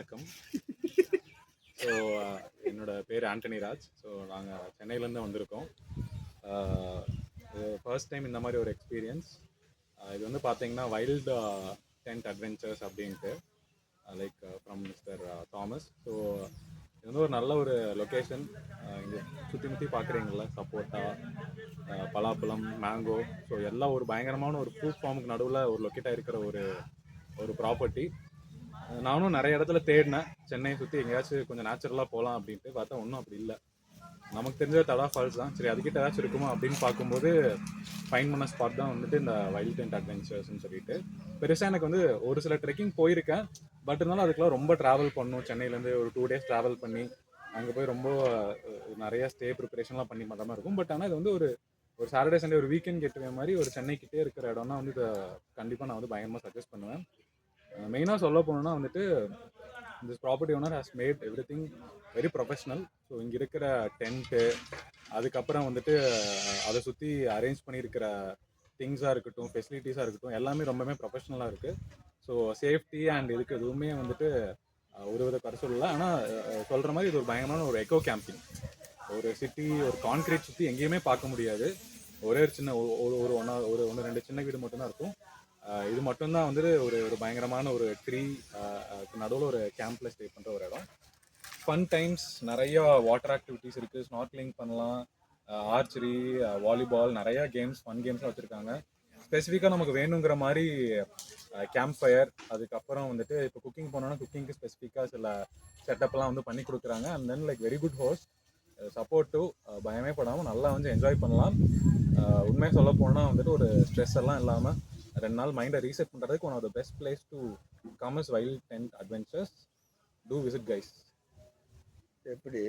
வணக்கம். ஸோ என்னோட பேர் ஆண்டனி ராஜ். ஸோ நாங்கள் சென்னையிலேருந்து வந்திருக்கோம். இது ஃபர்ஸ்ட் டைம் இந்த மாதிரி ஒரு எக்ஸ்பீரியன்ஸ். இது வந்து பார்த்தீங்கன்னா வைல்டு டென்ட் அட்வென்ச்சர்ஸ் அப்படின்ட்டு like from mister Thomas. So இது வந்து ஒரு நல்ல ஒரு லொக்கேஷன். இங்கே சுற்றி முற்றி பார்க்குறீங்களா, சப்போட்டா, பலாப்பழம், மேங்கோ, ஸோ எல்லாம் ஒரு பயங்கரமான ஒரு ஃப்ரூட் ஃபார்முக்கு நடுவில் ஒரு லொக்கேட்டாக இருக்கிற ஒரு ப்ராப்பர்ட்டி. நானும் நிறைய இடத்துல தேடினேன், சென்னையை சுற்றி எங்கேயாச்சும் கொஞ்சம் நேச்சுரலாக போகலாம் அப்படின்ட்டு பார்த்தா ஒன்றும் அப்படி இல்லை. நமக்கு தெரிஞ்ச தடா ஃபால்ஸ் தான். சரி, அதுக்கிட்ட ஏதாச்சும் இருக்குமா அப்படின்னு பார்க்கும்போது ஃபைன் பண்ண ஸ்பாட் தான் வந்துட்டு இந்த வைல்ட் டென்ட் அட்வென்ச்சர்ஸ்ன்னு சொல்லிட்டு. பெருசாக எனக்கு வந்து ஒரு சில ட்ரெக்கிங் போயிருக்கேன், பட் இருந்தாலும் அதுக்கெல்லாம் ரொம்ப ட்ராவல் பண்ணணும். சென்னையிலேருந்து ஒரு 2 days ட்ராவல் பண்ணி அங்கே போய் ரொம்ப நிறைய ஸ்டே ப்ரிப்பரேஷன்லாம் பண்ணி பண்ணுற மாதிரி இருக்கும். பட் ஆனால் இது வந்து ஒரு சாட்டர்டே சண்டே ஒரு வீக்கெண்ட் கெட்டுவே மாதிரி ஒரு சென்னைக்கிட்டே இருக்கிற இடம்னா வந்து இதை கண்டிப்பாக நான் வந்து பயங்கரமாக சஜஸ்ட் பண்ணுவேன். மெயினாக சொல்ல போனோன்னா வந்துட்டு this property owner has made every thing very professional. So இங்கே இருக்கிற டென்ட்டு, அதுக்கப்புறம் வந்துட்டு அதை சுற்றி அரேஞ்ச் பண்ணியிருக்கிற திங்ஸாக இருக்கட்டும், ஃபெசிலிட்டிஸாக இருக்கட்டும், எல்லாமே ரொம்பவே ப்ரொஃபஷ்னலாக இருக்குது. ஸோ சேஃப்டி அண்ட் இதுக்கு எதுவுமே வந்துட்டு ஒரு வித குறை சொல்லலை. ஆனால் சொல்கிற மாதிரி இது ஒரு பயங்கரமான ஒரு எக்கோ கேம்பிங். ஒரு சிட்டி, ஒரு கான்கிரீட் சுற்றி எங்கேயுமே பார்க்க முடியாது. ஒரே ஒரு சின்ன ஒரு ஒன்று 2 சின்ன வீடு மட்டும்தான் இருக்கும். இது மட்டும்தான் வந்துட்டு ஒரு பயங்கரமான ஒரு ட்ரீ நடுவில் ஒரு கேம்பில் ஸ்டே பண்ணுற ஒரு இடம். ஃபன் டைம்ஸ், நிறைய வாட்டர் ஆக்டிவிட்டீஸ் இருக்குது, ஸ்நார்க்லிங் பண்ணலாம், ஆர்ச்சரி, வாலிபால், நிறையா கேம்ஸ், ஃபன் கேம்ஸ்லாம் வச்சுருக்காங்க. ஸ்பெசிஃபிக்காக நமக்கு வேணுங்கிற மாதிரி கேம்ப் ஃபயர், அதுக்கப்புறம் வந்துட்டு இப்போ குக்கிங் போனோன்னா குக்கிங்க்கு ஸ்பெசிஃபிக்காக சில செட்டப்லாம் வந்து பண்ணி கொடுக்குறாங்க. And then like very good host, supportive, பயமே படாமல் நல்லா வந்து என்ஜாய் பண்ணலாம். உண்மையாக சொல்ல போனால் வந்துட்டு ஒரு ஸ்ட்ரெஸ் எல்லாம் இல்லாமல் 2 நாள் மைண்டை ரீசெட் பண்ணுறதுக்கு one of the best place to come is wild tent adventures. Do visit guys. எப்படி